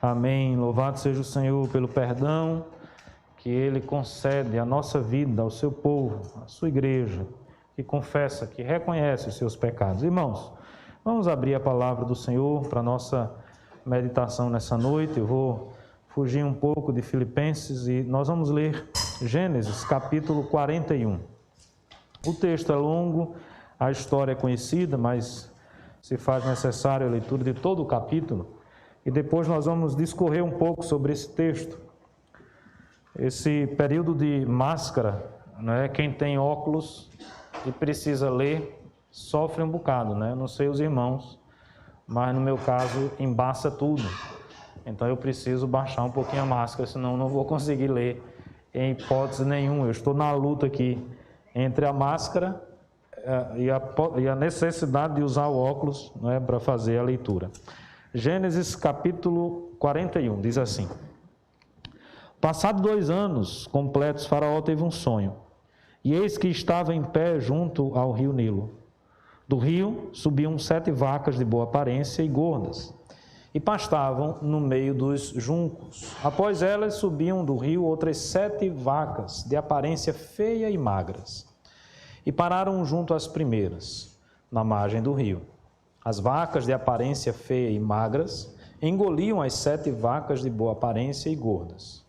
Amém. Louvado seja o Senhor pelo perdão que Ele concede à nossa vida, ao seu povo, à sua igreja, que confessa, que reconhece os seus pecados. Irmãos, vamos abrir a palavra do Senhor para a nossa meditação nessa noite. Eu vou fugir um pouco de Filipenses e nós vamos ler Gênesis, capítulo 41. O texto é longo, a história é conhecida, mas se faz necessário a leitura de todo o capítulo. E depois nós vamos discorrer um pouco sobre esse texto. Esse período de máscara, né? Quem tem óculos e precisa ler, sofre um bocado, né? Não sei os irmãos, mas no meu caso embaça tudo. Então eu preciso baixar um pouquinho a máscara, senão não vou conseguir ler em hipótese nenhuma. Eu estou na luta aqui entre a máscara e a necessidade de usar o óculos, né, para fazer a leitura. Gênesis capítulo 41, diz assim: Passados 2 anos completos, Faraó teve um sonho, e eis que estava em pé junto ao rio Nilo. Do rio subiam 7 vacas de boa aparência e gordas, e pastavam no meio dos juncos. Após elas subiam do rio outras 7 vacas de aparência feia e magras, e pararam junto às primeiras, na margem do rio. As vacas de aparência feia e magras engoliam as 7 vacas de boa aparência e gordas.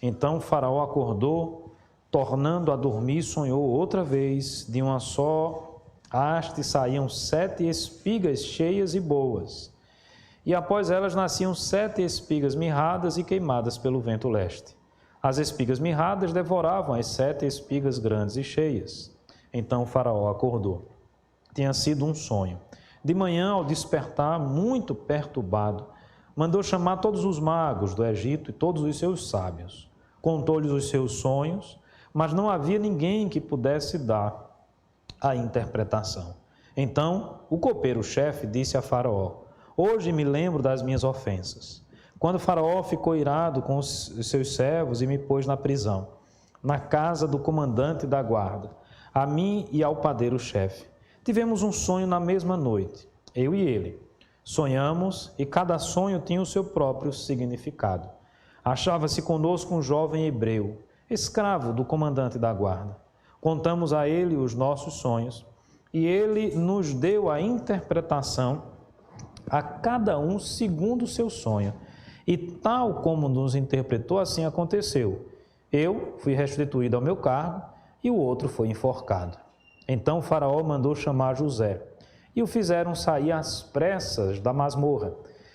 Então Faraó acordou, tornando a dormir, sonhou outra vez, de uma só haste saíam 7 espigas cheias e boas, e após elas nasciam 7 espigas mirradas e queimadas pelo vento leste. As espigas mirradas devoravam as 7 espigas grandes e cheias. Então Faraó acordou. Tinha sido um sonho. De manhã, ao despertar, muito perturbado, mandou chamar todos os magos do Egito e todos os seus sábios. Contou-lhes os seus sonhos, mas não havia ninguém que pudesse dar a interpretação. Então, o copeiro-chefe disse a Faraó: Hoje me lembro das minhas ofensas. Quando Faraó ficou irado com os seus servos e me pôs na prisão, na casa do comandante da guarda, a mim e ao padeiro-chefe. Tivemos um sonho na mesma noite, eu e ele. Sonhamos e cada sonho tinha o seu próprio significado. Achava-se conosco um jovem hebreu, escravo do comandante da guarda. Contamos a ele os nossos sonhos e ele nos deu a interpretação a cada um segundo o seu sonho. E tal como nos interpretou, assim aconteceu. Eu fui restituído ao meu cargo e o outro foi enforcado. Então Faraó mandou chamar José, e o fizeram sair às pressas da masmorra.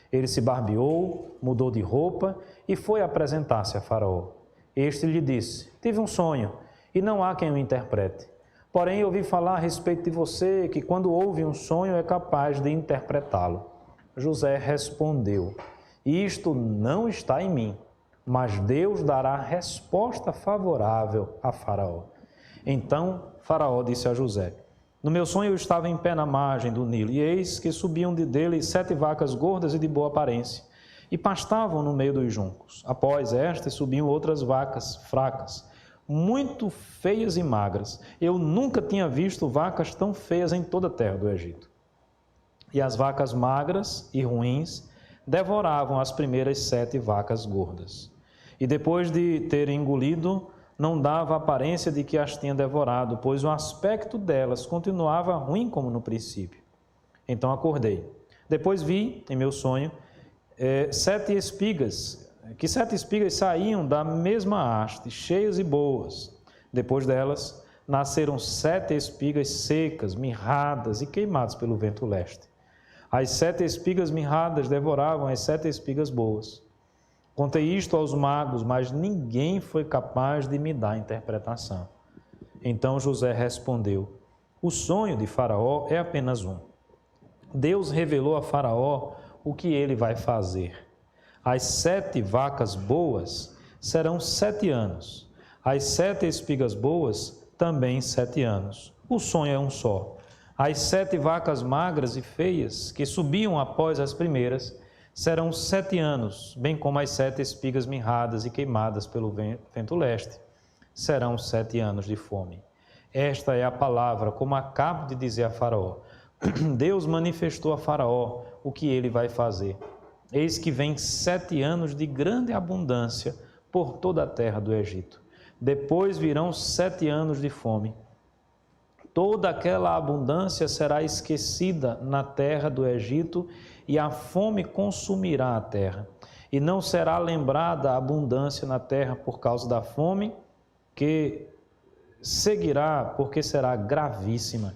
Ele se barbeou, mudou de roupa e foi apresentar-se a Faraó. Este lhe disse: Tive um sonho, e não há quem o interprete. Porém, ouvi falar a respeito de você, que quando ouve um sonho é capaz de interpretá-lo. José respondeu: Isto não está em mim, mas Deus dará resposta favorável a Faraó. Então Faraó disse a José: No meu sonho eu estava em pé na margem do Nilo, e eis que subiam dele 7 vacas gordas e de boa aparência, e pastavam no meio dos juncos. Após estas subiam outras vacas fracas, muito feias e magras. Eu nunca tinha visto vacas tão feias em toda a terra do Egito. E as vacas magras e ruins devoravam as primeiras 7 vacas gordas. E depois de terem engolido, não dava a aparência de que as tinha devorado, pois o aspecto delas continuava ruim como no princípio. Então acordei. Depois vi, em meu sonho, 7 espigas, que 7 espigas saíam da mesma haste, cheias e boas. Depois delas, nasceram 7 espigas secas, mirradas e queimadas pelo vento leste. As 7 espigas mirradas devoravam as 7 espigas boas. Contei isto aos magos, mas ninguém foi capaz de me dar interpretação. Então José respondeu: O sonho de Faraó é apenas um. Deus revelou a Faraó o que ele vai fazer. As 7 vacas boas serão 7 anos. As 7 espigas boas também 7 anos. O sonho é um só. As 7 vacas magras e feias que subiam após as primeiras serão 7 anos, bem como as 7 espigas mirradas e queimadas pelo vento leste. Serão 7 anos de fome. Esta é a palavra, como acabo de dizer a Faraó. Deus manifestou a Faraó o que ele vai fazer. Eis que vem 7 anos de grande abundância por toda a terra do Egito. Depois virão 7 anos de fome. Toda aquela abundância será esquecida na terra do Egito, e a fome consumirá a terra. E não será lembrada a abundância na terra por causa da fome, que seguirá, porque será gravíssima.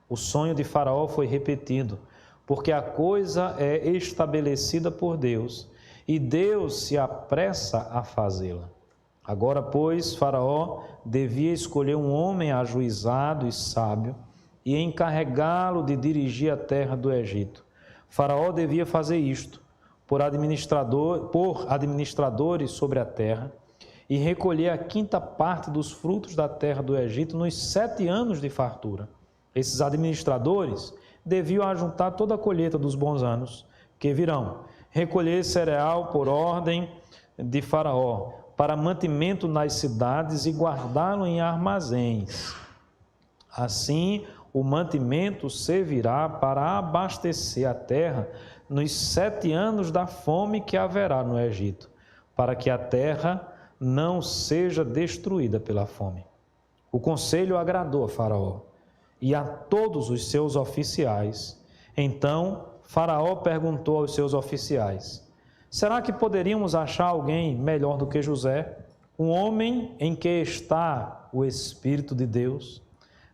O sonho de Faraó foi repetido, porque a coisa é estabelecida por Deus, e Deus se apressa a fazê-la. Agora, pois, Faraó devia escolher um homem ajuizado e sábio e encarregá-lo de dirigir a terra do Egito. Faraó devia fazer isto por administradores sobre a terra e recolher a 5ª parte dos frutos da terra do Egito nos 7 anos de fartura. Esses administradores deviam ajuntar toda a colheita dos bons anos que virão, recolher cereal por ordem de Faraó, para mantimento nas cidades e guardá-lo em armazéns. Assim, o mantimento servirá para abastecer a terra nos 7 anos da fome que haverá no Egito, para que a terra não seja destruída pela fome. O conselho agradou a Faraó e a todos os seus oficiais. Então, Faraó perguntou aos seus oficiais: será que poderíamos achar alguém melhor do que José, um homem em que está o Espírito de Deus?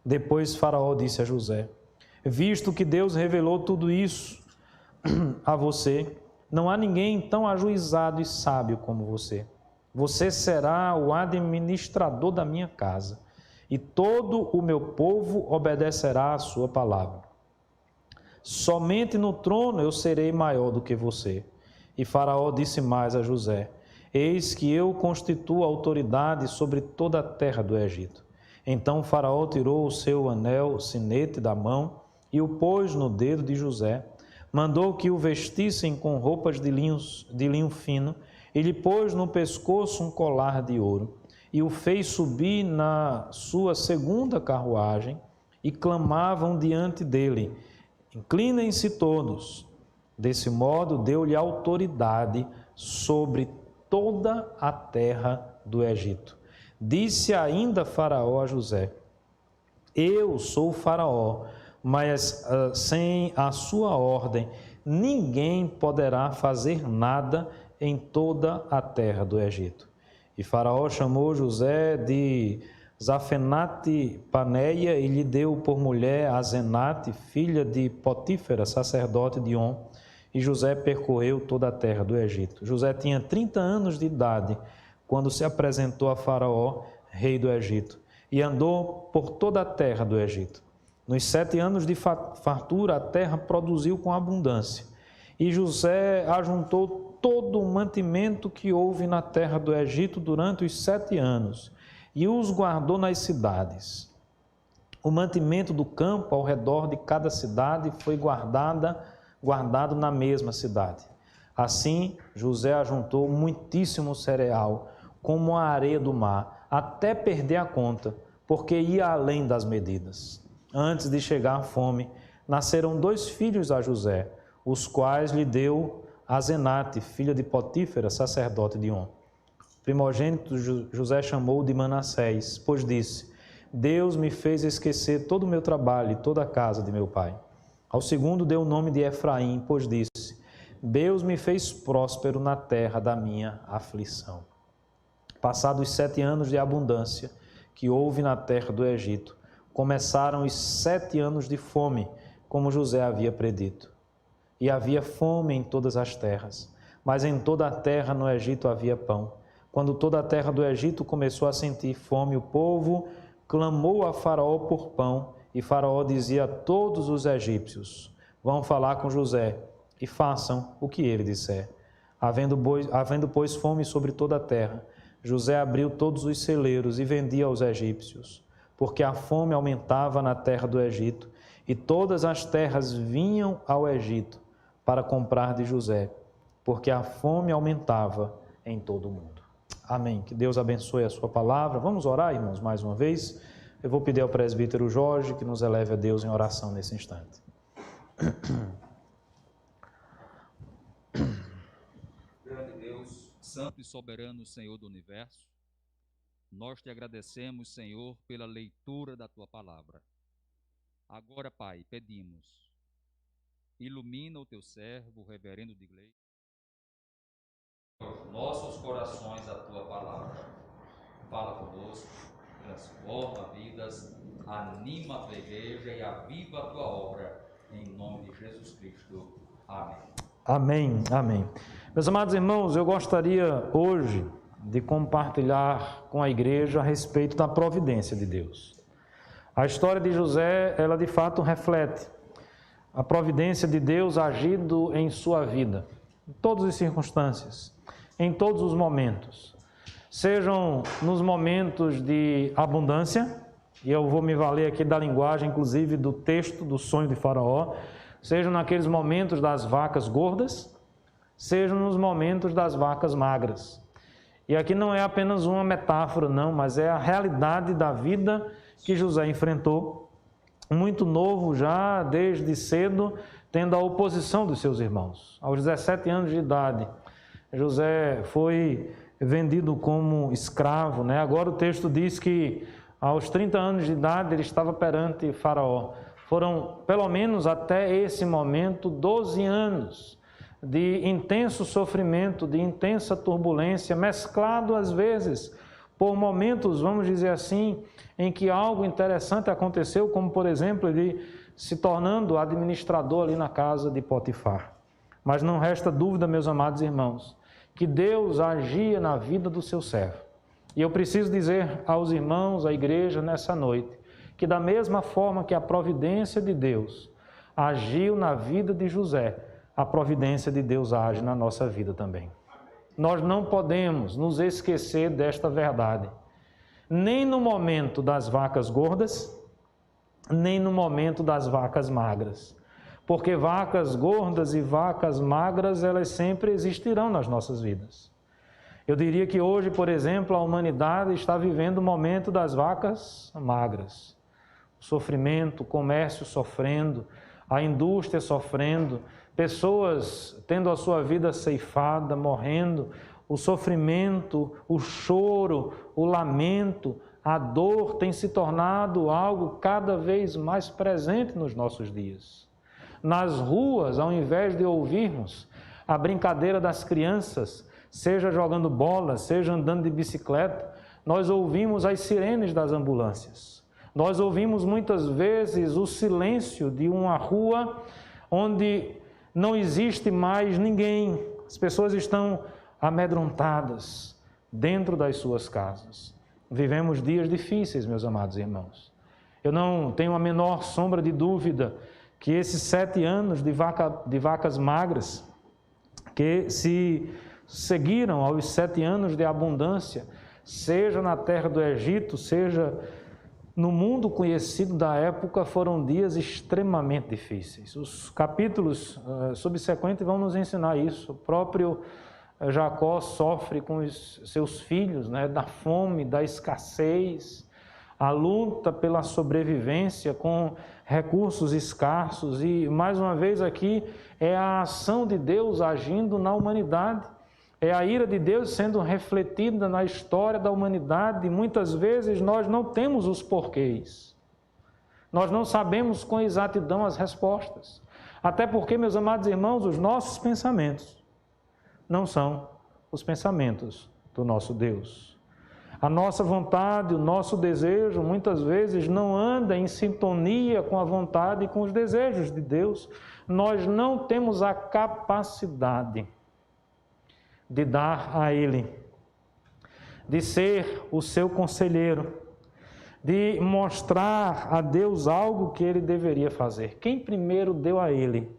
Depois Faraó disse a José: visto que Deus revelou tudo isso a você, não há ninguém tão ajuizado e sábio como você. Você será o administrador da minha casa, e todo o meu povo obedecerá à sua palavra. Somente no trono eu serei maior do que você. E Faraó disse mais a José: eis que eu constituo autoridade sobre toda a terra do Egito. Então Faraó tirou o seu anel sinete da mão e o pôs no dedo de José. Mandou que o vestissem com roupas de linho fino e lhe pôs no pescoço um colar de ouro. E o fez subir na sua 2ª carruagem, e clamavam diante dele: inclinem-se todos. Desse modo, deu-lhe autoridade sobre toda a terra do Egito. Disse ainda Faraó a José: eu sou o Faraó, mas sem a sua ordem, ninguém poderá fazer nada em toda a terra do Egito. E Faraó chamou José de Zafenate-Paneia e lhe deu por mulher Asenate, filha de Potífera, sacerdote de On. E José percorreu toda a terra do Egito. José tinha 30 anos de idade quando se apresentou a Faraó, rei do Egito, e andou por toda a terra do Egito. Nos 7 anos de fartura, a terra produziu com abundância. E José ajuntou todo o mantimento que houve na terra do Egito durante os 7 anos, e os guardou nas cidades. O mantimento do campo ao redor de cada cidade foi guardado na mesma cidade. Assim, José ajuntou muitíssimo cereal, como a areia do mar, até perder a conta, porque ia além das medidas. Antes de chegar a fome, nasceram 2 filhos a José, os quais lhe deu Asenate, filha de Potífera, sacerdote de On. Primogênito José chamou de Manassés, pois disse: Deus me fez esquecer todo o meu trabalho e toda a casa de meu pai. Ao segundo deu o nome de Efraim, pois disse: Deus me fez próspero na terra da minha aflição. Passados 7 anos de abundância que houve na terra do Egito, começaram os 7 anos de fome, como José havia predito. E havia fome em todas as terras, mas em toda a terra no Egito havia pão. Quando toda a terra do Egito começou a sentir fome, o povo clamou a Faraó por pão, e Faraó dizia a todos os egípcios: vão falar com José e façam o que ele disser. Havendo, pois, fome sobre toda a terra, José abriu todos os celeiros e vendia aos egípcios, porque a fome aumentava na terra do Egito, e todas as terras vinham ao Egito para comprar de José, porque a fome aumentava em todo o mundo. Amém. Que Deus abençoe a sua palavra. Vamos orar, irmãos, mais uma vez. Eu vou pedir ao presbítero Jorge que nos eleve a Deus em oração nesse instante. Santo e soberano Senhor do universo, nós te agradecemos, Senhor, pela leitura da tua palavra. Agora, Pai, pedimos, ilumina o teu servo, o reverendo Digley, nossos corações a tua palavra. Fala conosco, transforma vidas, anima a tua igreja e aviva a tua obra, em nome de Jesus Cristo. Amém. Amém, amém. Meus amados irmãos, eu gostaria hoje de compartilhar com a igreja a respeito da providência de Deus. A história de José, ela de fato reflete a providência de Deus agindo em sua vida, em todas as circunstâncias, em todos os momentos. Sejam nos momentos de abundância, e eu vou me valer aqui da linguagem, inclusive do texto do sonho de Faraó, sejam naqueles momentos das vacas gordas, sejam nos momentos das vacas magras. E aqui não é apenas uma metáfora, não, mas é a realidade da vida que José enfrentou, muito novo já, desde cedo, tendo a oposição dos seus irmãos. Aos 17 anos de idade, José foi vendido como escravo, né? Agora o texto diz que aos 30 anos de idade ele estava perante Faraó. Foram, pelo menos até esse momento, 12 anos de intenso sofrimento, de intensa turbulência, mesclado às vezes por momentos, vamos dizer assim, em que algo interessante aconteceu, como por exemplo, ele se tornando administrador ali na casa de Potifar. Mas não resta dúvida, meus amados irmãos, que Deus agia na vida do seu servo. E eu preciso dizer aos irmãos, à igreja, nessa noite, que da mesma forma que a providência de Deus agiu na vida de José, a providência de Deus age na nossa vida também. Nós não podemos nos esquecer desta verdade, nem no momento das vacas gordas, nem no momento das vacas magras. Porque vacas gordas e vacas magras, elas sempre existirão nas nossas vidas. Eu diria que hoje, por exemplo, a humanidade está vivendo o momento das vacas magras. O sofrimento, o comércio sofrendo, a indústria sofrendo, pessoas tendo a sua vida ceifada, morrendo, o sofrimento, o choro, o lamento, a dor tem se tornado algo cada vez mais presente nos nossos dias. Nas ruas, ao invés de ouvirmos a brincadeira das crianças, seja jogando bola, seja andando de bicicleta, nós ouvimos as sirenes das ambulâncias. Nós ouvimos muitas vezes o silêncio de uma rua onde não existe mais ninguém. As pessoas estão amedrontadas dentro das suas casas. Vivemos dias difíceis, meus amados irmãos. Eu não tenho a menor sombra de dúvida que esses 7 anos de vacas magras, que se seguiram aos 7 anos de abundância, seja na terra do Egito, seja no mundo conhecido da época, foram dias extremamente difíceis. Os capítulos subsequentes vão nos ensinar isso. O próprio Jacó sofre com os seus filhos, né, da fome, da escassez, a luta pela sobrevivência com recursos escassos. E, mais uma vez aqui, é a ação de Deus agindo na humanidade. É a ira de Deus sendo refletida na história da humanidade. E muitas vezes nós não temos os porquês. Nós não sabemos com exatidão as respostas. Até porque, meus amados irmãos, os nossos pensamentos não são os pensamentos do nosso Deus. A nossa vontade, o nosso desejo, muitas vezes não anda em sintonia com a vontade e com os desejos de Deus. Nós não temos a capacidade de dar a Ele, de ser o seu conselheiro, de mostrar a Deus algo que Ele deveria fazer. Quem primeiro deu a Ele,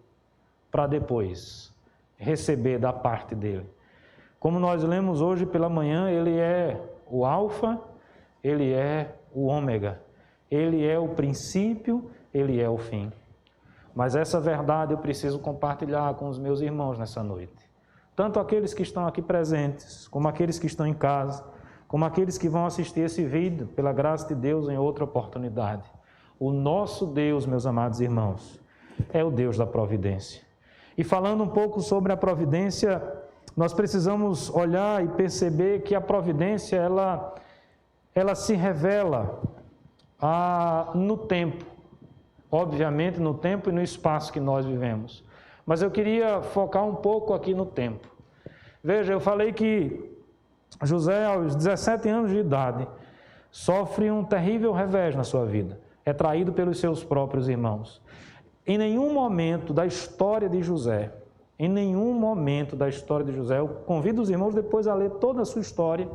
para depois receber da parte dEle? Como nós lemos hoje pela manhã, Ele é o Alfa, Ele é o Ômega, Ele é o princípio, Ele é o fim. Mas essa verdade eu preciso compartilhar com os meus irmãos nessa noite. Tanto aqueles que estão aqui presentes, como aqueles que estão em casa, como aqueles que vão assistir esse vídeo, pela graça de Deus, em outra oportunidade. O nosso Deus, meus amados irmãos, é o Deus da providência. E falando um pouco sobre a providência, nós precisamos olhar e perceber que a providência, ela se revela no tempo, obviamente no tempo e no espaço que nós vivemos. Mas eu queria focar um pouco aqui no tempo. Veja, eu falei que José, aos 17 anos de idade, sofre um terrível revés na sua vida. É traído pelos seus próprios irmãos. Em nenhum momento da história de José, eu convido os irmãos depois a ler toda a sua história,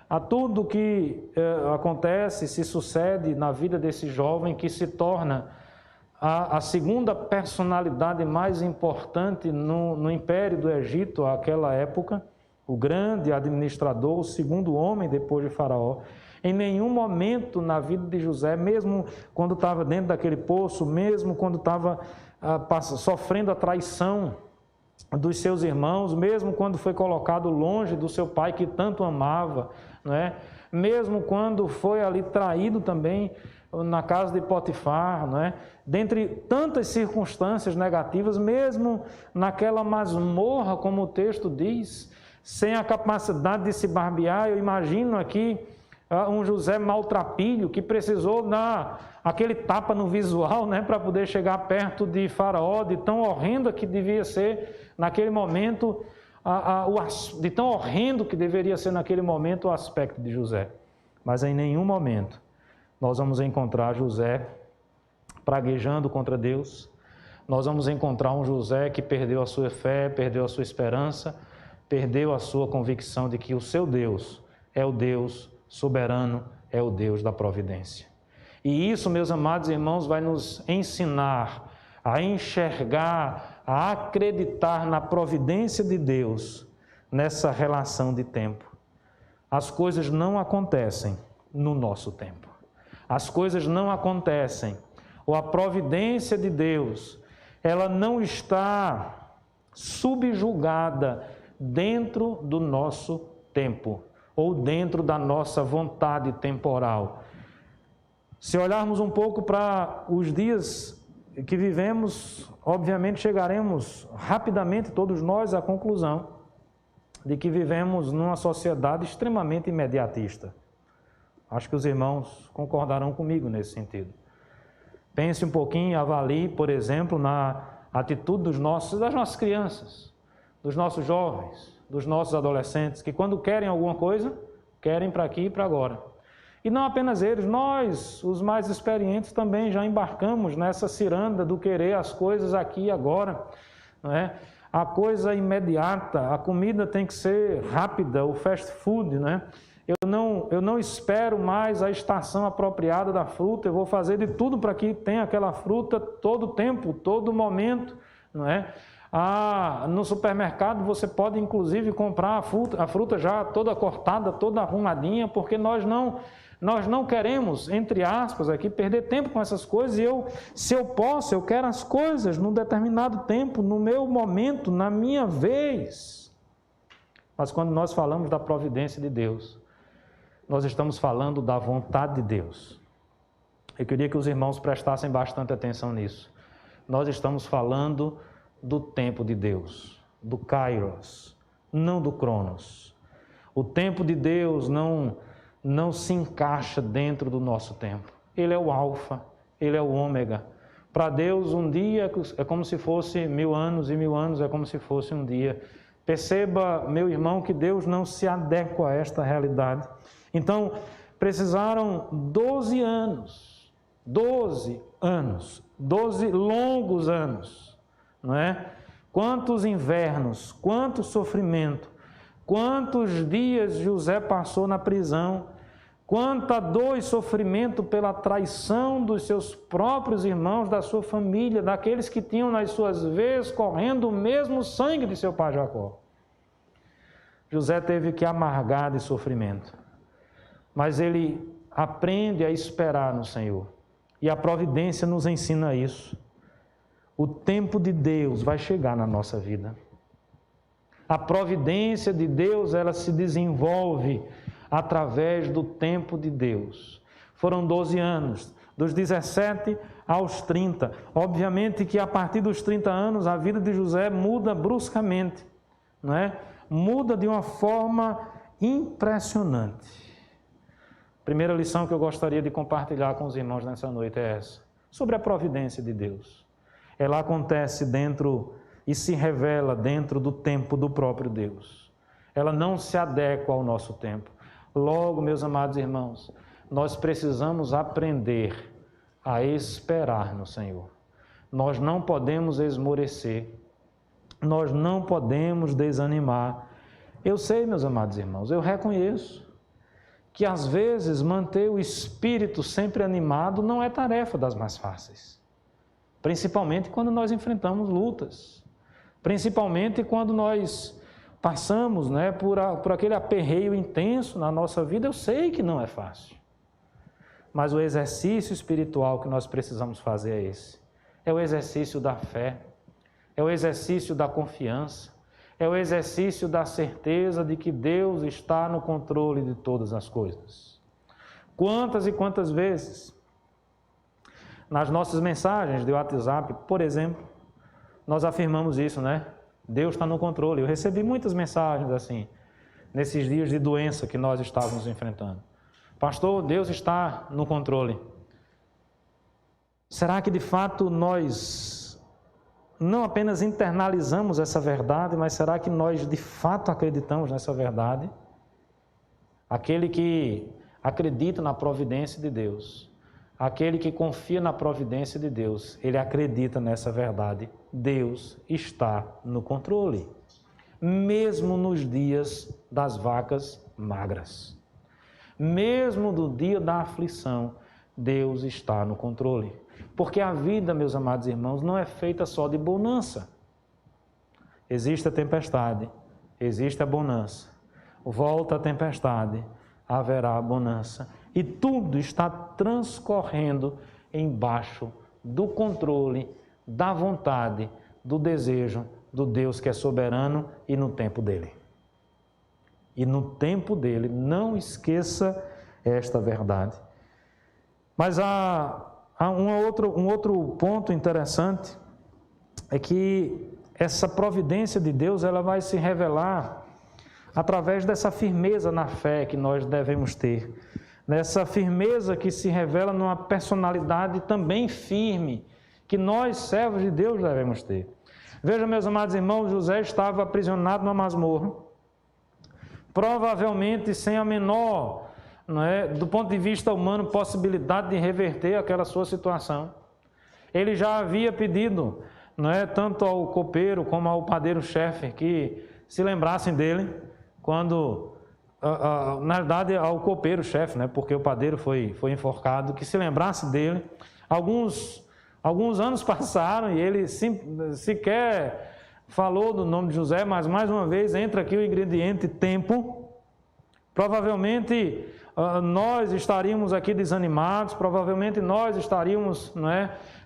a tudo que acontece, se sucede na vida desse jovem que se torna a segunda personalidade mais importante no Império do Egito, àquela época, o grande administrador, o segundo homem depois de Faraó. Em nenhum momento na vida de José, mesmo quando estava dentro daquele poço, mesmo quando estava sofrendo a traição dos seus irmãos, mesmo quando foi colocado longe do seu pai que tanto amava, não é? Mesmo quando foi ali traído também na casa de Potifar, não é? Dentre tantas circunstâncias negativas, mesmo naquela masmorra, como o texto diz, sem a capacidade de se barbear, eu imagino aqui um José maltrapilho que precisou dar aquele tapa no visual, né, para poder chegar perto de Faraó, de tão horrenda que devia ser naquele momento, de tão horrendo que deveria ser naquele momento o aspecto de José. Mas em nenhum momento nós vamos encontrar José praguejando contra Deus, nós vamos encontrar um José que perdeu a sua fé, perdeu a sua esperança, perdeu a sua convicção de que o seu Deus é o Deus soberano, é o Deus da providência. E isso, meus amados irmãos, vai nos ensinar a enxergar, a acreditar na providência de Deus nessa relação de tempo. As coisas não acontecem no nosso tempo. As coisas não acontecem, ou a providência de Deus, ela não está subjugada dentro do nosso tempo, ou dentro da nossa vontade temporal. Se olharmos um pouco para os dias que vivemos, obviamente chegaremos rapidamente, todos nós, à conclusão de que vivemos numa sociedade extremamente imediatista. Acho que os irmãos concordarão comigo nesse sentido. Pense um pouquinho, avalie, por exemplo, na atitude das nossas crianças, dos nossos jovens, dos nossos adolescentes, que quando querem alguma coisa, querem para aqui e para agora. E não apenas eles, nós, os mais experientes, também já embarcamos nessa ciranda do querer as coisas aqui e agora, não é? A coisa imediata, a comida tem que ser rápida, o fast food, né? Eu não espero mais a estação apropriada da fruta, eu vou fazer de tudo para que tenha aquela fruta todo tempo, todo momento, não é? No supermercado você pode inclusive comprar a fruta já toda cortada, toda arrumadinha, porque nós não queremos, entre aspas, aqui, perder tempo com essas coisas. E se eu posso, eu quero as coisas num determinado tempo, no meu momento, na minha vez. Mas quando nós falamos da providência de Deus, nós estamos falando da vontade de Deus. Eu queria que os irmãos prestassem bastante atenção nisso. Nós estamos falando do tempo de Deus, do Kairos, não do Cronos. O tempo de Deus não se encaixa dentro do nosso tempo. Ele é o Alfa, Ele é o Ômega. Para Deus, um dia é como se fosse 1000 anos, e 1000 anos é como se fosse um dia. Perceba, meu irmão, que Deus não se adequa a esta realidade. Então, precisaram 12 anos, 12 longos anos, não é? Quantos invernos, quanto sofrimento, quantos dias José passou na prisão, quanta dor e sofrimento pela traição dos seus próprios irmãos, da sua família, daqueles que tinham nas suas veias correndo o mesmo sangue de seu pai Jacó. José teve que amargar de sofrimento, mas ele aprende a esperar no Senhor, e a providência nos ensina isso. O tempo de Deus vai chegar na nossa vida. A providência de Deus, ela se desenvolve através do tempo de Deus. Foram 12 anos, dos 17 aos 30. Obviamente que a partir dos 30 anos, a vida de José muda bruscamente, não é? muda de uma forma impressionante. Primeira lição que eu gostaria de compartilhar com os irmãos nessa noite é essa, sobre a providência de Deus. Ela acontece dentro e se revela dentro do tempo do próprio Deus. Ela não se adequa ao nosso tempo. Logo, meus amados irmãos, nós precisamos aprender a esperar no Senhor. Nós não podemos esmorecer, nós não podemos desanimar. Eu sei, meus amados irmãos, eu reconheço que às vezes manter o espírito sempre animado não é tarefa das mais fáceis. Principalmente quando nós enfrentamos lutas. Principalmente quando nós passamos, por aquele aperreio intenso na nossa vida. Eu sei que não é fácil. Mas o exercício espiritual que nós precisamos fazer é esse. É o exercício da fé. É o exercício da confiança. É o exercício da certeza de que Deus está no controle de todas as coisas. Quantas e quantas vezes, nas nossas mensagens de WhatsApp, por exemplo, nós afirmamos isso, Deus está no controle. Eu recebi muitas mensagens assim, nesses dias de doença que nós estávamos enfrentando. Pastor, Deus está no controle. Será que de fato nós não apenas internalizamos essa verdade, mas será que nós de fato acreditamos nessa verdade? Aquele que acredita na providência de Deus, aquele que confia na providência de Deus, ele acredita nessa verdade. Deus está no controle, mesmo nos dias das vacas magras. Mesmo no dia da aflição, Deus está no controle. Porque a vida, meus amados irmãos, não é feita só de bonança. Existe a tempestade, existe a bonança. Volta a tempestade, haverá a bonança. E tudo está transcorrendo embaixo do controle, da vontade, do desejo do Deus que é soberano e no tempo dele. E no tempo dele, não esqueça esta verdade. Mas há um outro ponto interessante, é que essa providência de Deus ela vai se revelar através dessa firmeza na fé que nós devemos ter. Nessa firmeza que se revela numa personalidade também firme, que nós, servos de Deus, devemos ter. Veja, meus amados irmãos, José estava aprisionado numa masmorra, provavelmente sem a menor, do ponto de vista humano, possibilidade de reverter aquela sua situação. Ele já havia pedido, tanto ao copeiro como ao padeiro-chefe, que se lembrassem dele, quando, na verdade, ao copeiro-chefe, porque o padeiro foi enforcado, que se lembrasse dele. Alguns anos passaram e ele sequer falou do nome de José, mas mais uma vez entra aqui o ingrediente tempo. Provavelmente nós estaríamos aqui desanimados, provavelmente nós estaríamos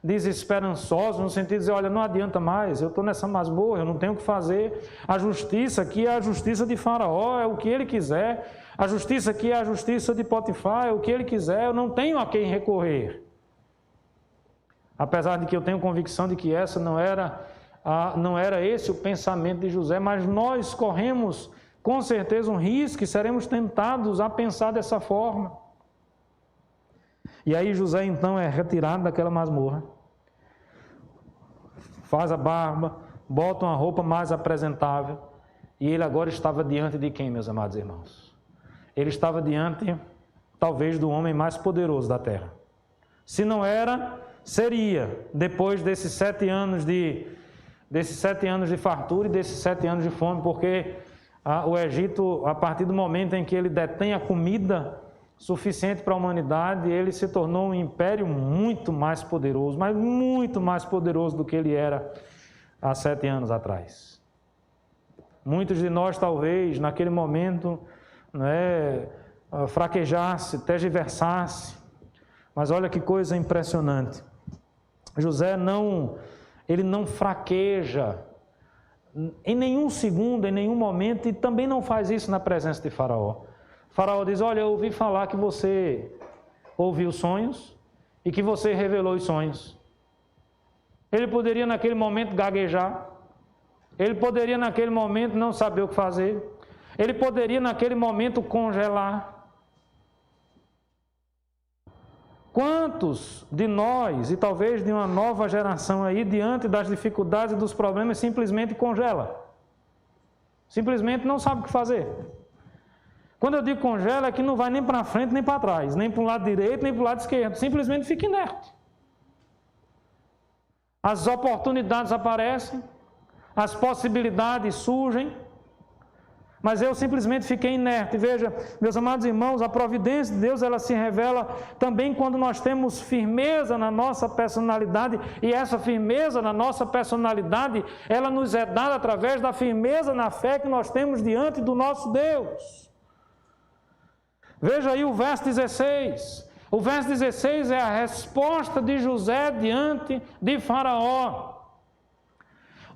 desesperançosos, no sentido de dizer, olha, não adianta mais, eu estou nessa masmorra, eu não tenho o que fazer. A justiça aqui é a justiça de Faraó, é o que ele quiser. A justiça aqui é a justiça de Potifar, é o que ele quiser, eu não tenho a quem recorrer. Apesar de que eu tenho convicção de que essa não era esse o pensamento de José, mas nós corremos com certeza um risco e seremos tentados a pensar dessa forma. E aí José então é retirado daquela masmorra, faz a barba, bota uma roupa mais apresentável, e ele agora estava diante de quem, meus amados irmãos? Ele estava diante, talvez, do homem mais poderoso da terra. Se não era, seria, depois desses 7 anos de fartura e desses 7 anos de fome, porque o Egito, a partir do momento em que ele detém a comida suficiente para a humanidade, ele se tornou um império muito mais poderoso, mas muito mais poderoso do que ele era há 7 anos atrás. Muitos de nós, talvez, naquele momento, fraquejasse, tergiversasse, mas olha que coisa impressionante. José ele não fraqueja em nenhum segundo, em nenhum momento, e também não faz isso na presença de Faraó. Faraó diz, olha, eu ouvi falar que você ouviu sonhos e que você revelou os sonhos. Ele poderia naquele momento gaguejar, Ele poderia naquele momento não saber o que fazer. Ele poderia naquele momento congelar. Quantos de nós, e talvez de uma nova geração aí, diante das dificuldades e dos problemas, simplesmente congela? Simplesmente não sabe o que fazer. Quando eu digo congela, é que não vai nem para frente nem para trás, nem para o lado direito nem para o lado esquerdo, simplesmente fica inerte. As oportunidades aparecem, as possibilidades surgem, mas eu simplesmente fiquei inerte. Veja, meus amados irmãos, a providência de Deus, ela se revela também quando nós temos firmeza na nossa personalidade, e essa firmeza na nossa personalidade, ela nos é dada através da firmeza na fé que nós temos diante do nosso Deus. Veja aí o verso 16. O verso 16 é a resposta de José diante de Faraó.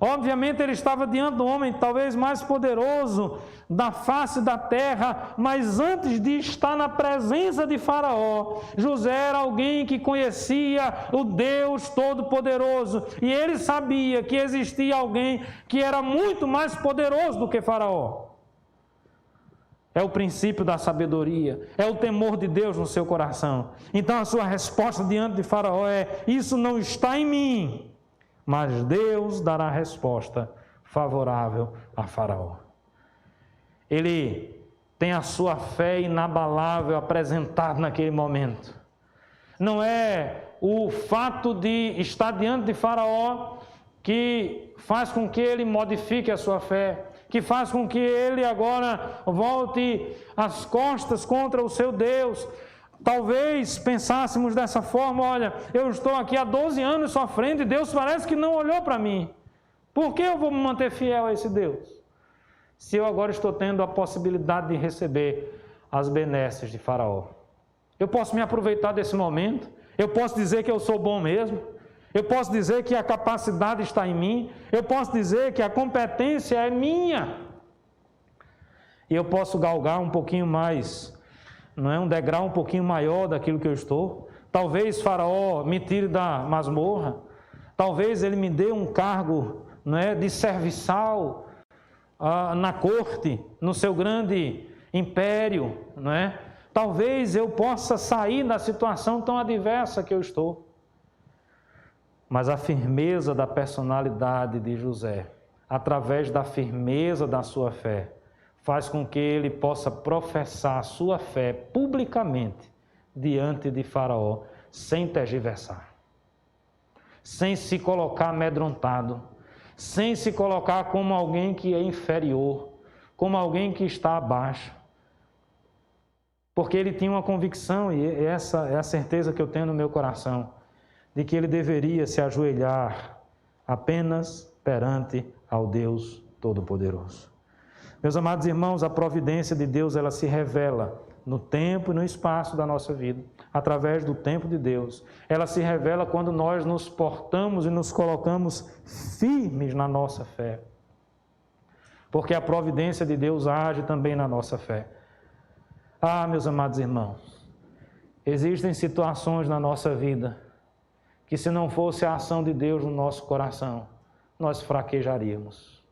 Obviamente ele estava diante do homem talvez mais poderoso da face da terra, mas antes de estar na presença de Faraó, José era alguém que conhecia o Deus Todo-Poderoso, e ele sabia que existia alguém que era muito mais poderoso do que Faraó. É o princípio da sabedoria, é o temor de Deus no seu coração. Então a sua resposta diante de Faraó é: isso não está em mim, mas Deus dará a resposta favorável a Faraó. Ele tem a sua fé inabalável apresentada naquele momento. Não é o fato de estar diante de Faraó que faz com que ele modifique a sua fé, que faz com que ele agora volte as costas contra o seu Deus. Talvez pensássemos dessa forma: olha, eu estou aqui há 12 anos sofrendo e Deus parece que não olhou para mim. Por que eu vou me manter fiel a esse Deus? Se eu agora estou tendo a possibilidade de receber as benesses de Faraó. Eu posso me aproveitar desse momento, eu posso dizer que eu sou bom mesmo, eu posso dizer que a capacidade está em mim, eu posso dizer que a competência é minha. E eu posso galgar um pouquinho mais, não é, um degrau um pouquinho maior daquilo que eu estou. Talvez Faraó me tire da masmorra, talvez ele me dê um cargo, não é, de serviçal na corte, no seu grande império, não é? Talvez eu possa sair da situação tão adversa que eu estou. Mas a firmeza da personalidade de José, através da firmeza da sua fé, faz com que ele possa professar a sua fé publicamente diante de Faraó, sem tergiversar, sem se colocar amedrontado, sem se colocar como alguém que é inferior, como alguém que está abaixo. Porque ele tinha uma convicção, e essa é a certeza que eu tenho no meu coração, de que ele deveria se ajoelhar apenas perante ao Deus Todo-Poderoso. Meus amados irmãos, a providência de Deus, ela se revela no tempo e no espaço da nossa vida, através do tempo de Deus. Ela se revela quando nós nos portamos e nos colocamos firmes na nossa fé. Porque a providência de Deus age também na nossa fé. Ah, meus amados irmãos, existem situações na nossa vida que, se não fosse a ação de Deus no nosso coração, nós fraquejaríamos.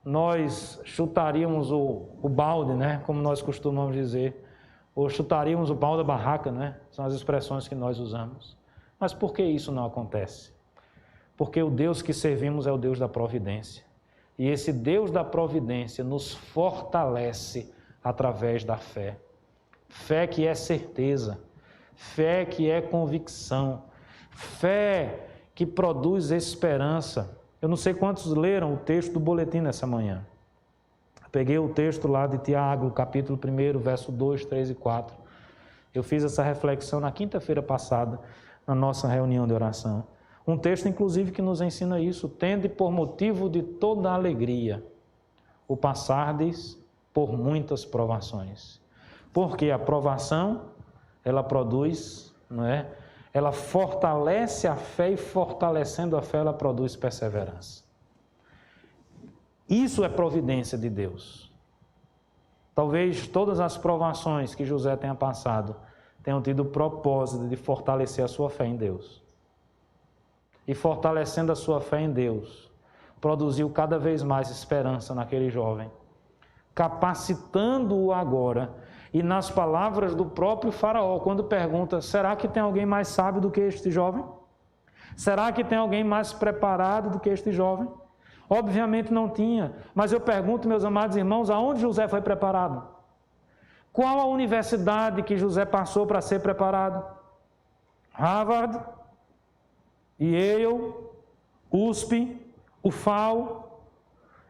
Nós chutaríamos o balde, né? Como nós costumamos dizer, ou chutaríamos o pau da barraca, né? São as expressões que nós usamos. Mas por que isso não acontece? Porque o Deus que servimos é o Deus da providência. E esse Deus da providência nos fortalece através da fé. Fé que é certeza, fé que é convicção, fé que produz esperança. Eu não sei quantos leram o texto do boletim nessa manhã. Peguei o texto lá de Tiago, capítulo 1, verso 2, 3 e 4. Eu fiz essa reflexão na quinta-feira passada, na nossa reunião de oração. Um texto, inclusive, que nos ensina isso: tende por motivo de toda alegria o passardes por muitas provações. Porque a provação, ela produz, não é? Ela fortalece a fé, e fortalecendo a fé, ela produz perseverança. Isso é providência de Deus. Talvez todas as provações que José tenha passado tenham tido o propósito de fortalecer a sua fé em Deus. E fortalecendo a sua fé em Deus, produziu cada vez mais esperança naquele jovem, capacitando-o agora. E nas palavras do próprio Faraó, quando pergunta, será que tem alguém mais sábio do que este jovem? Será que tem alguém mais preparado do que este jovem? Obviamente não tinha, mas eu pergunto, meus amados irmãos, aonde José foi preparado? Qual a universidade que José passou para ser preparado? Harvard, Yale, USP, UFAL.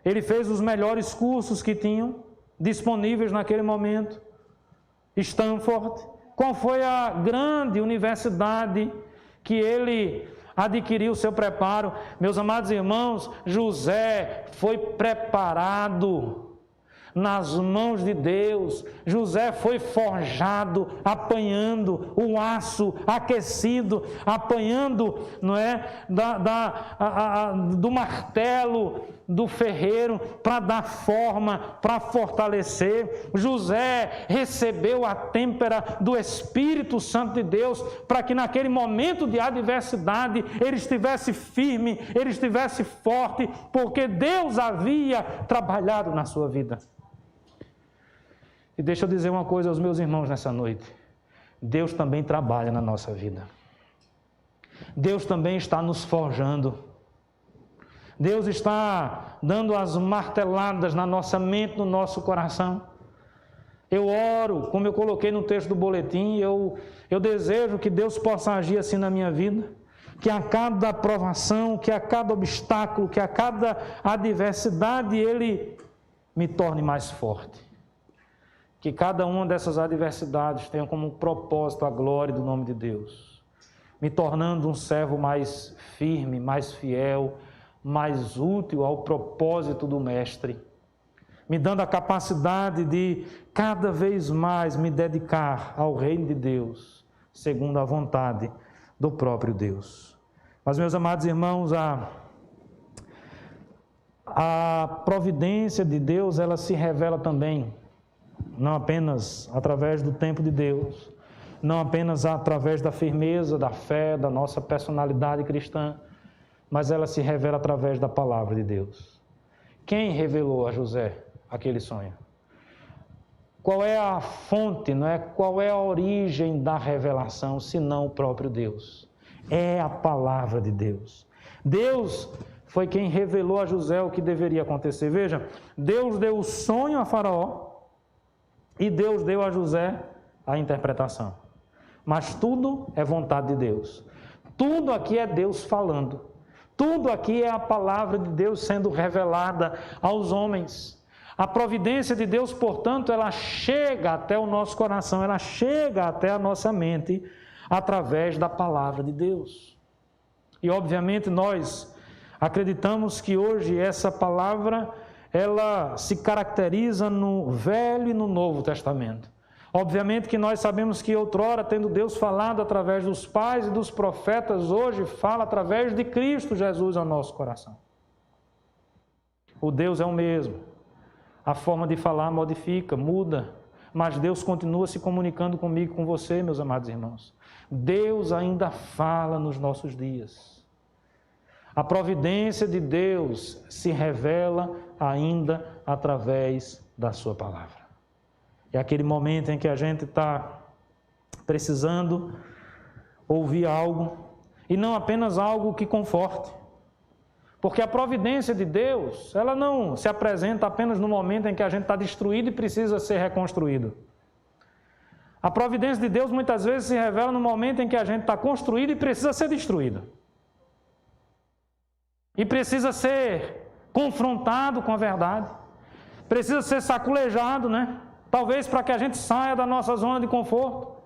Ele fez os melhores cursos que tinham disponíveis naquele momento. Stanford. Qual foi a grande universidade que ele adquiriu o seu preparo? Meus amados irmãos, José foi preparado nas mãos de Deus. José foi forjado, apanhando o aço aquecido, apanhando, não é, do martelo do ferreiro para dar forma, para fortalecer. José recebeu a têmpera do Espírito Santo de Deus para que naquele momento de adversidade ele estivesse firme, ele estivesse forte, porque Deus havia trabalhado na sua vida. E deixa eu dizer uma coisa aos meus irmãos nessa noite. Deus também trabalha na nossa vida. Deus também está nos forjando. Deus está dando as marteladas na nossa mente, no nosso coração. Eu oro, como eu coloquei no texto do boletim, eu desejo que Deus possa agir assim na minha vida. Que a cada provação, que a cada obstáculo, que a cada adversidade, Ele me torne mais forte. Que cada uma dessas adversidades tenha como propósito a glória do nome de Deus, me tornando um servo mais firme, mais fiel, mais útil ao propósito do Mestre, me dando a capacidade de cada vez mais me dedicar ao reino de Deus, segundo a vontade do próprio Deus. Mas, meus amados irmãos, a providência de Deus, ela se revela também não apenas através do tempo de Deus, não apenas através da firmeza, da fé, da nossa personalidade cristã, mas ela se revela através da palavra de Deus. Quem revelou a José aquele sonho? Qual é a fonte, não é? Qual é a origem da revelação, senão o próprio Deus? É a palavra de Deus. Deus foi quem revelou a José o que deveria acontecer. Veja, Deus deu o sonho a Faraó, e Deus deu a José a interpretação. Mas tudo é vontade de Deus. Tudo aqui é Deus falando. Tudo aqui é a palavra de Deus sendo revelada aos homens. A providência de Deus, portanto, ela chega até o nosso coração, ela chega até a nossa mente através da palavra de Deus. E, obviamente, nós acreditamos que hoje essa palavra ela se caracteriza no Velho e no Novo Testamento. Obviamente que nós sabemos que outrora, tendo Deus falado através dos pais e dos profetas, hoje fala através de Cristo Jesus ao nosso coração. O Deus é o mesmo. A forma de falar modifica, muda, mas Deus continua se comunicando comigo, com você, meus amados irmãos. Deus ainda fala nos nossos dias. A providência de Deus se revela ainda através da sua palavra. É aquele momento em que a gente está precisando ouvir algo, e não apenas algo que conforte. Porque a providência de Deus, ela não se apresenta apenas no momento em que a gente está destruído e precisa ser reconstruído. A providência de Deus muitas vezes se revela no momento em que a gente está construído e precisa ser destruído. E precisa ser confrontado com a verdade. Precisa ser saculejado, né? Talvez para que a gente saia da nossa zona de conforto.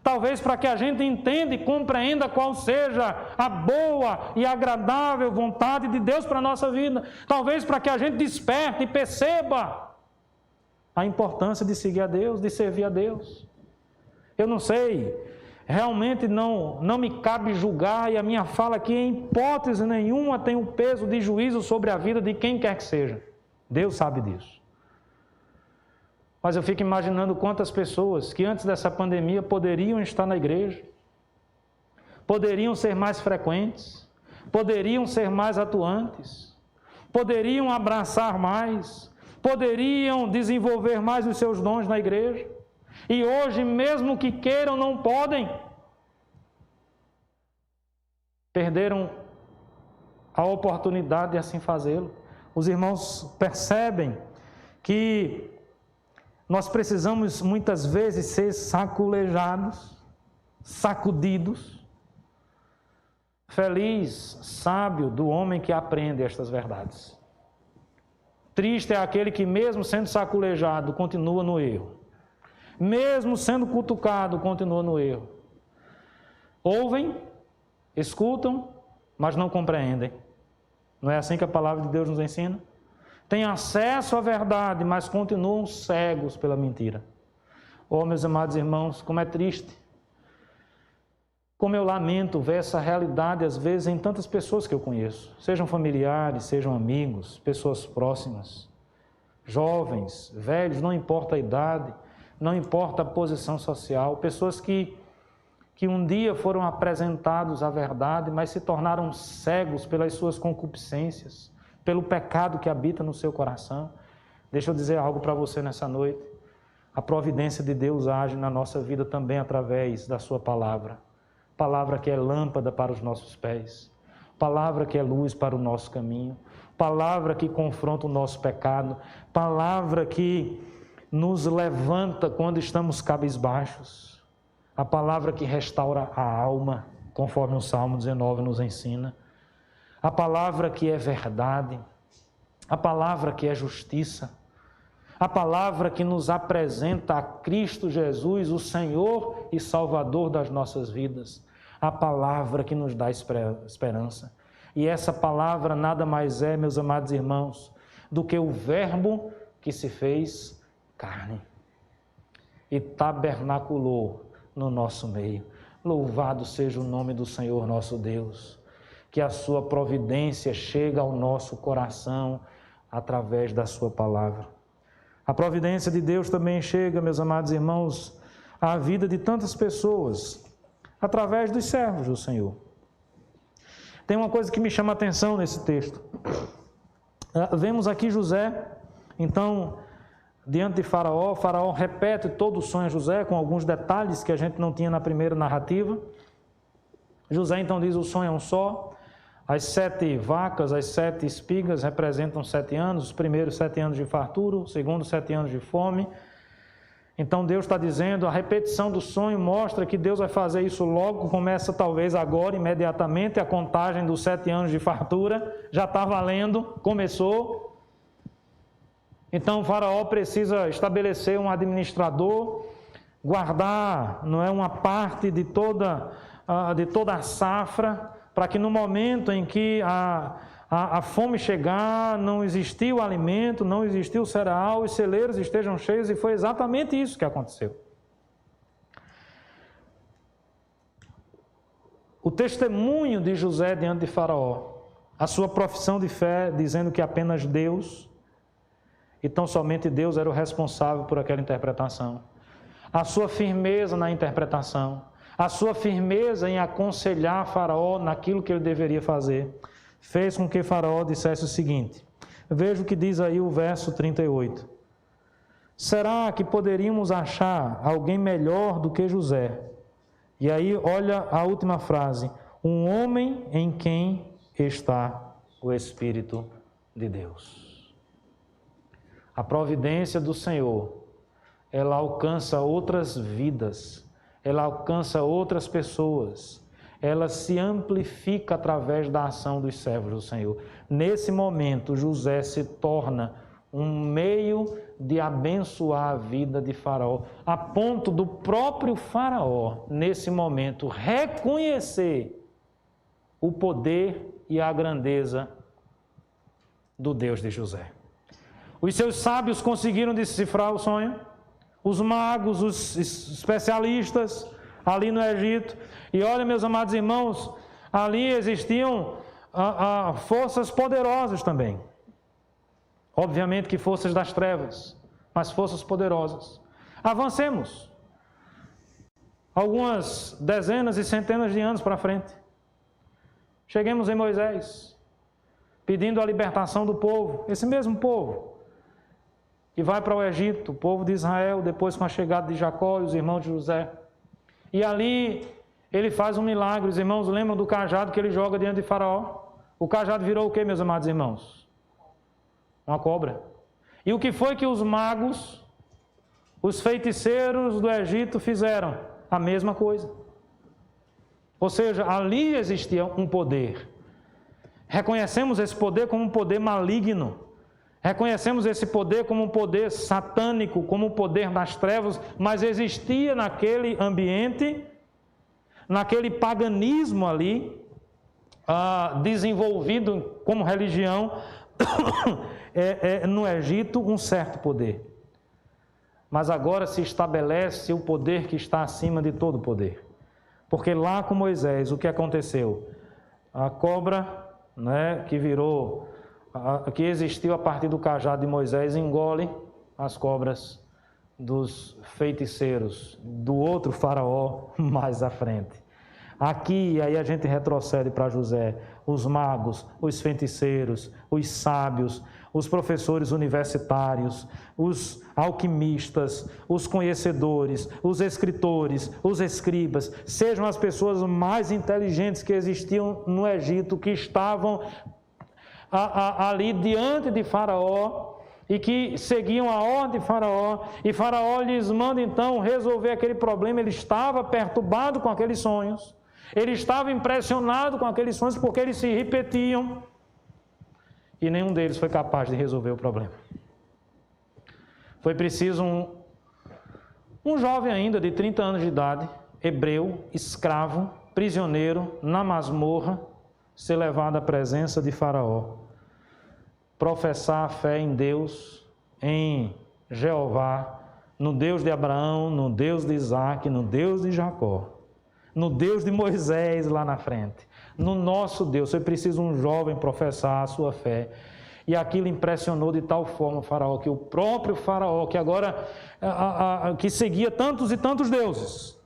Talvez para que a gente entenda e compreenda qual seja a boa e agradável vontade de Deus para a nossa vida. Talvez para que a gente desperte e perceba a importância de seguir a Deus, de servir a Deus. Eu não sei, realmente não me cabe julgar, e a minha fala aqui em hipótese nenhuma tem o peso de juízo sobre a vida de quem quer que seja. Deus sabe disso. Mas eu fico imaginando quantas pessoas que antes dessa pandemia poderiam estar na igreja, poderiam ser mais frequentes, poderiam ser mais atuantes, poderiam abraçar mais, poderiam desenvolver mais os seus dons na igreja. E hoje, mesmo que queiram, não podem. Perderam a oportunidade de assim fazê-lo. Os irmãos percebem que nós precisamos muitas vezes ser saculejados, sacudidos. Feliz, sábio do homem que aprende estas verdades. Triste é aquele que, mesmo sendo saculejado, continua no erro. Mesmo sendo cutucado, continua no erro. Ouvem, escutam, mas não compreendem. Não é assim que a palavra de Deus nos ensina? Têm acesso à verdade, mas continuam cegos pela mentira. Oh, meus amados irmãos, como é triste. Como eu lamento ver essa realidade, às vezes, em tantas pessoas que eu conheço. Sejam familiares, sejam amigos, pessoas próximas. Jovens, velhos, não importa a idade, não importa a posição social. Pessoas que um dia foram apresentados à verdade, mas se tornaram cegos pelas suas concupiscências, pelo pecado que habita no seu coração. Deixa eu dizer algo para você nessa noite. A providência de Deus age na nossa vida também através da sua palavra. Palavra que é lâmpada para os nossos pés. Palavra que é luz para o nosso caminho. Palavra que confronta o nosso pecado. Palavra que nos levanta quando estamos cabisbaixos. A palavra que restaura a alma, conforme o Salmo 19 nos ensina. A palavra que é verdade. A palavra que é justiça. A palavra que nos apresenta a Cristo Jesus, o Senhor e Salvador das nossas vidas. A palavra que nos dá esperança. E essa palavra nada mais é, meus amados irmãos, do que o Verbo que se fez carne e tabernaculou no nosso meio. Louvado seja o nome do Senhor nosso Deus, que a sua providência chega ao nosso coração através da sua palavra. A providência de Deus também chega, meus amados irmãos, à vida de tantas pessoas, através dos servos do Senhor. Tem uma coisa que me chama a atenção nesse texto. Vemos aqui José, então, diante de Faraó. Faraó repete todo o sonho a José, com alguns detalhes que a gente não tinha na primeira narrativa. José então diz: o sonho é um só. As 7 vacas, as 7 espigas representam 7 anos, os primeiros 7 anos de fartura, os segundos 7 anos de fome. Então Deus está dizendo, a repetição do sonho mostra que Deus vai fazer isso logo, começa talvez agora, imediatamente, a contagem dos 7 anos de fartura, já está valendo, começou. Então o faraó precisa estabelecer um administrador, guardar, não é, uma parte de toda a safra, para que no momento em que a fome chegar, não existiu alimento, não existiu cereal, os celeiros estejam cheios, e foi exatamente isso que aconteceu. O testemunho de José diante de Faraó, a sua profissão de fé, dizendo que apenas Deus, e tão somente Deus era o responsável por aquela interpretação, a sua firmeza na interpretação, a sua firmeza em aconselhar Faraó naquilo que ele deveria fazer, fez com que Faraó dissesse o seguinte, veja o que diz aí o verso 38. Será que poderíamos achar alguém melhor do que José? E aí olha a última frase, um homem em quem está o Espírito de Deus. A providência do Senhor, ela alcança outras vidas, ela alcança outras pessoas, ela se amplifica através da ação dos servos do Senhor. Nesse momento, José se torna um meio de abençoar a vida de Faraó, a ponto do próprio Faraó, nesse momento, reconhecer o poder e a grandeza do Deus de José. Os seus sábios conseguiram decifrar o sonho, os magos, os especialistas ali no Egito. E olha, meus amados irmãos, ali existiam forças poderosas também. Obviamente que forças das trevas, mas forças poderosas. Avancemos algumas dezenas e centenas de anos para frente. Cheguemos em Moisés. pedindo a libertação do povo, esse mesmo povo que vai para o Egito, o povo de Israel, depois com a chegada de Jacó e os irmãos de José. E ali ele faz um milagre. Os irmãos lembram do cajado que ele joga diante de Faraó? O cajado virou o que, meus amados irmãos? Uma cobra. E o que foi que os magos, os feiticeiros do Egito fizeram? A mesma coisa. Ou seja, ali existia um poder. Reconhecemos esse poder como um poder maligno. Reconhecemos esse poder como um poder satânico, como um poder das trevas, mas existia naquele ambiente, naquele paganismo ali, desenvolvido como religião, no Egito, um certo poder. Mas agora se estabelece o poder que está acima de todo poder. Porque lá com Moisés, o que aconteceu? A cobra, né, que existiu a partir do cajado de Moisés, engole as cobras dos feiticeiros, do outro faraó mais à frente. Aqui, aí a gente retrocede para José, os magos, os feiticeiros, os sábios, os professores universitários, os alquimistas, os conhecedores, os escritores, os escribas, sejam as pessoas mais inteligentes que existiam no Egito, que estavam ali diante de Faraó e que seguiam a ordem de Faraó, e Faraó lhes manda então resolver aquele problema. Ele estava perturbado com aqueles sonhos, ele estava impressionado com aqueles sonhos porque eles se repetiam e nenhum deles foi capaz de resolver o problema. Foi preciso um jovem ainda de 30 anos de idade, hebreu, escravo, prisioneiro, na masmorra, ser levado à presença de Faraó, professar a fé em Deus, em Jeová, no Deus de Abraão, no Deus de Isaac, no Deus de Jacó, no Deus de Moisés lá na frente, no nosso Deus. Foi preciso um jovem professar a sua fé. E aquilo impressionou de tal forma o Faraó, que o próprio Faraó, que agora que seguia tantos e tantos deuses,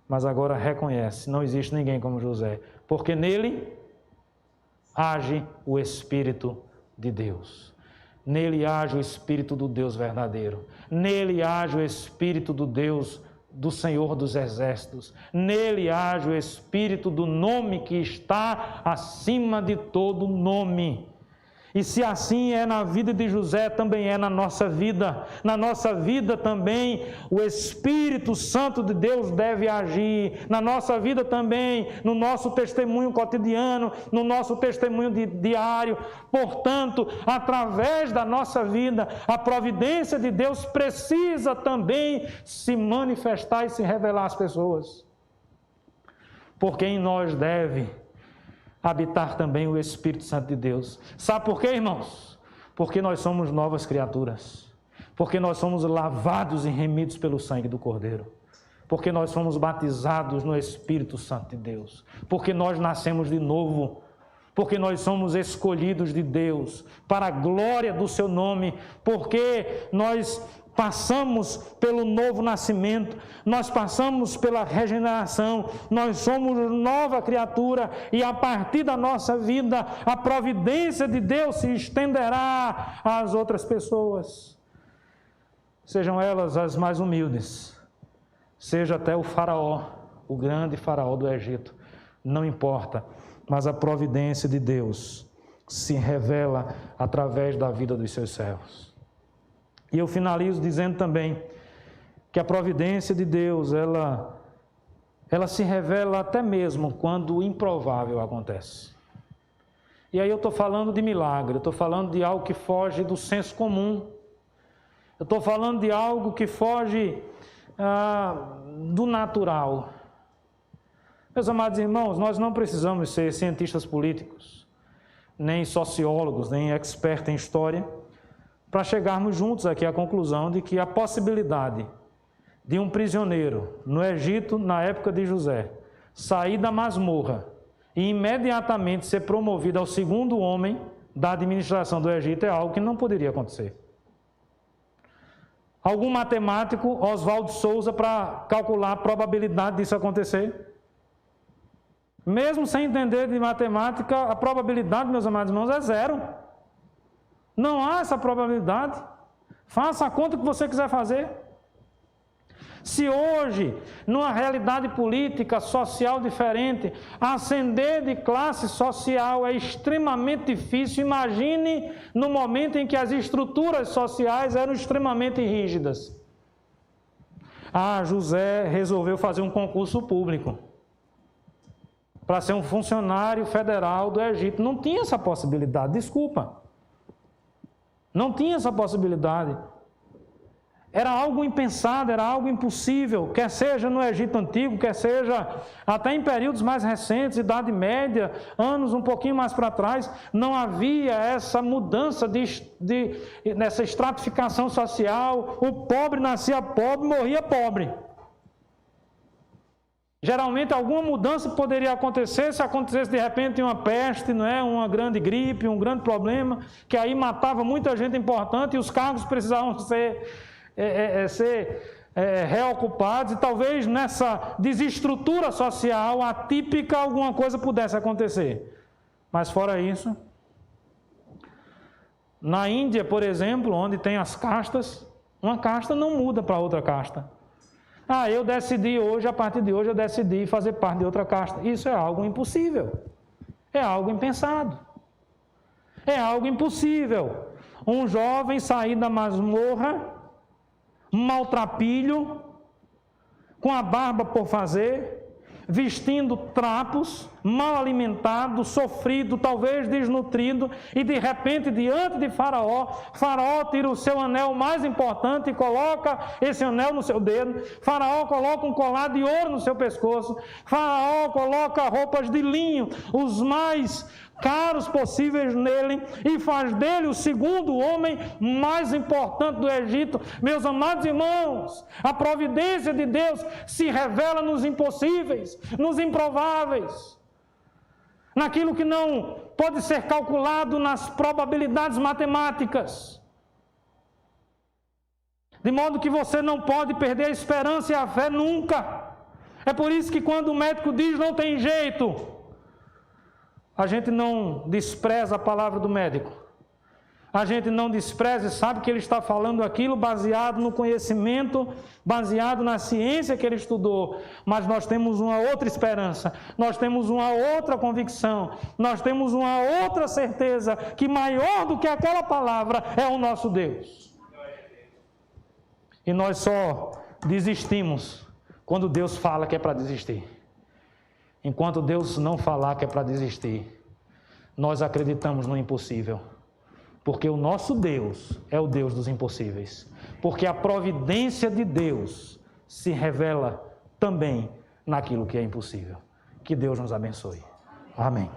mas agora reconhece, não existe ninguém como José, porque nele age o Espírito de Deus. Nele age o Espírito do Deus verdadeiro. Nele age o Espírito do Deus, do Senhor dos Exércitos. Nele age o Espírito do nome que está acima de todo nome. E se assim é na vida de José, também é na nossa vida. Na nossa vida também o Espírito Santo de Deus deve agir. Na nossa vida também, no nosso testemunho cotidiano, no nosso testemunho diário. Portanto, através da nossa vida, a providência de Deus precisa também se manifestar e se revelar às pessoas. Porque em nós deve habitar também o Espírito Santo de Deus. Sabe por quê, irmãos? Porque nós somos novas criaturas. Porque nós somos lavados e remidos pelo sangue do Cordeiro. Porque nós fomos batizados no Espírito Santo de Deus. Porque nós nascemos de novo. Porque nós somos escolhidos de Deus para a glória do seu nome. Porque nós passamos pelo novo nascimento, nós passamos pela regeneração, nós somos nova criatura e a partir da nossa vida a providência de Deus se estenderá às outras pessoas, sejam elas as mais humildes, seja até o faraó, o grande faraó do Egito, não importa, mas a providência de Deus se revela através da vida dos seus servos. E eu finalizo dizendo também que a providência de Deus, ela se revela até mesmo quando o improvável acontece. E aí eu estou falando de milagre, eu estou falando de algo que foge do senso comum. Eu estou falando de algo que foge do natural. Meus amados irmãos, nós não precisamos ser cientistas políticos, nem sociólogos, nem expertos em história, para chegarmos juntos aqui à conclusão de que a possibilidade de um prisioneiro no Egito, na época de José, sair da masmorra e imediatamente ser promovido ao segundo homem da administração do Egito é algo que não poderia acontecer. Algum matemático, Oswaldo Souza, para calcular a probabilidade disso acontecer? Mesmo sem entender de matemática, a probabilidade, meus amados irmãos, é zero. Não há essa probabilidade. Faça a conta que você quiser fazer. Se hoje, numa realidade política, social diferente, ascender de classe social é extremamente difícil, imagine no momento em que as estruturas sociais eram extremamente rígidas. José resolveu fazer um concurso público para ser um funcionário federal do Egito. Não tinha essa possibilidade, desculpa. Não tinha essa possibilidade. Era algo impensado, era algo impossível, quer seja no Egito Antigo, quer seja até em períodos mais recentes, Idade Média, anos um pouquinho mais para trás, não havia essa mudança nessa estratificação social. O pobre nascia pobre, morria pobre. Geralmente alguma mudança poderia acontecer, se acontecesse de repente uma peste, não é? Uma grande gripe, um grande problema, que aí matava muita gente importante e os cargos precisavam ser reocupados, e talvez nessa desestrutura social atípica alguma coisa pudesse acontecer. Mas fora isso, na Índia, por exemplo, onde tem as castas, uma casta não muda para outra casta. Eu decidi hoje, a partir de hoje eu decidi fazer parte de outra casta. Isso é algo impossível. É algo impensado. É algo impossível. Um jovem sair da masmorra, maltrapilho, com a barba por fazer, vestindo trapos, mal alimentado, sofrido, talvez desnutrido, e de repente diante de Faraó tira o seu anel mais importante e coloca esse anel no seu dedo. Faraó coloca um colar de ouro no seu pescoço. Faraó coloca roupas de linho, os mais caros possíveis nele, e faz dele o segundo homem mais importante do Egito. Meus amados irmãos, a providência de Deus se revela nos impossíveis, nos improváveis, naquilo que não pode ser calculado nas probabilidades matemáticas. De modo que você não pode perder a esperança e a fé nunca. É por isso que quando o médico diz não tem jeito, a gente não despreza a palavra do médico. A gente não despreza e sabe que ele está falando aquilo baseado no conhecimento, baseado na ciência que ele estudou. Mas nós temos uma outra esperança, nós temos uma outra convicção, nós temos uma outra certeza que maior do que aquela palavra é o nosso Deus. E nós só desistimos quando Deus fala que é para desistir. Enquanto Deus não falar que é para desistir, nós acreditamos no impossível. Porque o nosso Deus é o Deus dos impossíveis. Porque a providência de Deus se revela também naquilo que é impossível. Que Deus nos abençoe. Amém.